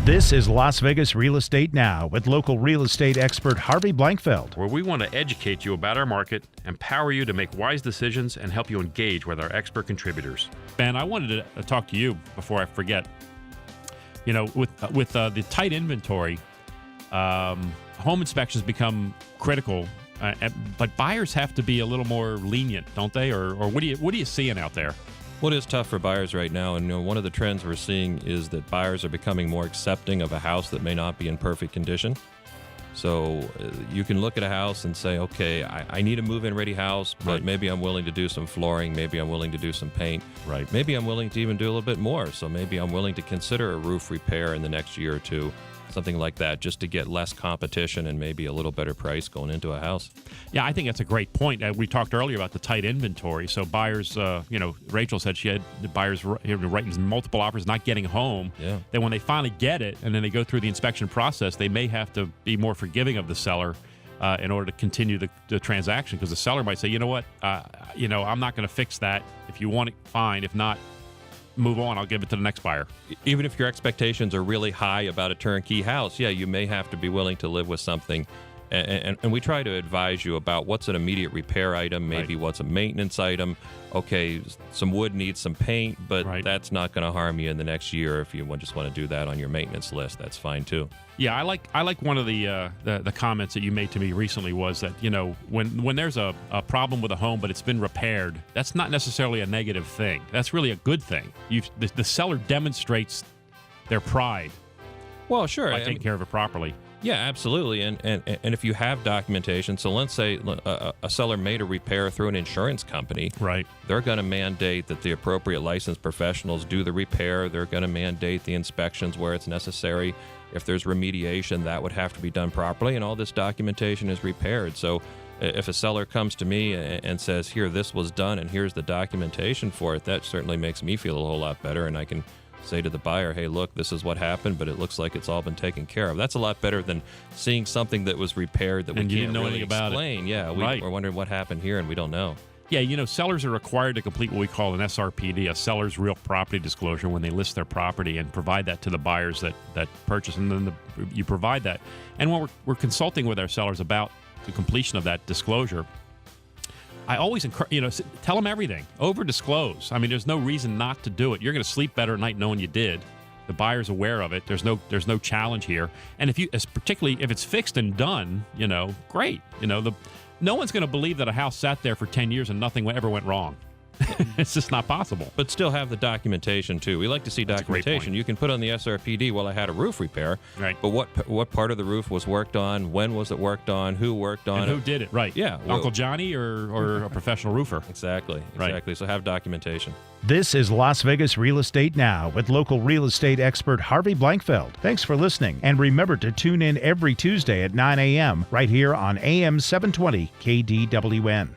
This is Las Vegas Real Estate Now with local real estate expert Harvey Blankfeld. Where we want to educate you about our market, empower you to make wise decisions, and help you engage with our expert contributors. Ben, I wanted to talk to you before I forget. You know, with the tight inventory, home inspections become critical, but buyers have to be a little more lenient, don't they? Or what are you seeing out there? What is tough for buyers right now, and one of the trends we're seeing is that buyers are becoming more accepting of a house that may not be in perfect condition. So you can look at a house and say, okay, I need a move-in ready house, but Right. maybe I'm willing to do some flooring, maybe I'm willing to do some paint. Right. Maybe I'm willing to even do a little bit more. So maybe I'm willing to consider a roof repair in the next year or two, something like that, just to get less competition and maybe a little better price going into a house. Yeah, I think that's a great point. We talked earlier about the tight inventory. So buyers, Rachel said she had the buyers writing multiple offers, not getting home. Yeah. Then when they finally get it, and then they go through the inspection process, they may have to be more forgiving of the seller in order to continue the transaction, because the seller might say, you know what, I'm not going to fix that. If you want it, fine. If not, move on. I'll give it to the next buyer. Even if your expectations are really high about a turnkey house, yeah, you may have to be willing to live with something. And we try to advise you about what's an immediate repair item, maybe what's a maintenance item. Okay, some wood needs some paint, but that's not going to harm you in the next year. If you just want to do that on your maintenance list, that's fine too. Yeah, I like one of the comments that you made to me recently was that, when there's a problem with a home but it's been repaired, that's not necessarily a negative thing. That's really a good thing. The seller demonstrates their pride Well, sure. by taking care of it properly. Yeah, absolutely. And if you have documentation, so let's say a seller made a repair through an insurance company. Right. They're going to mandate that the appropriate licensed professionals do the repair. They're going to mandate the inspections where it's necessary. If there's remediation, that would have to be done properly, and all this documentation is repaired. So if a seller comes to me and says, here, this was done, and here's the documentation for it, that certainly makes me feel a whole lot better, and I can say to the buyer, hey, look, this is what happened, but it looks like it's all been taken care of. That's a lot better than seeing something that was repaired that we And you can't didn't know really anything about it. explain. Yeah, we're wondering what happened here, and we don't know. Yeah, sellers are required to complete what we call an SRPD, a seller's real property disclosure, when they list their property, and provide that to the buyers that purchase, and then you provide that. And when we're consulting with our sellers about the completion of that disclosure, I always encourage, tell them everything. Over-disclose. I mean, there's no reason not to do it. You're going to sleep better at night knowing you did. The buyer's aware of it. There's no challenge here. And particularly if it's fixed and done, great. No one's going to believe that a house sat there for 10 years and nothing ever went wrong. It's just not possible. But still have the documentation, too. We like to see documentation. You can put on the SRPD, well, I had a roof repair. Right. But what part of the roof was worked on? When was it worked on? Who worked on and it? who did it? Right. Yeah. Uncle Johnny or a professional roofer. Exactly. Right. So have documentation. This is Las Vegas Real Estate Now with local real estate expert Harvey Blankfeld. Thanks for listening, and remember to tune in every Tuesday at 9 a.m. right here on AM 720 KDWN.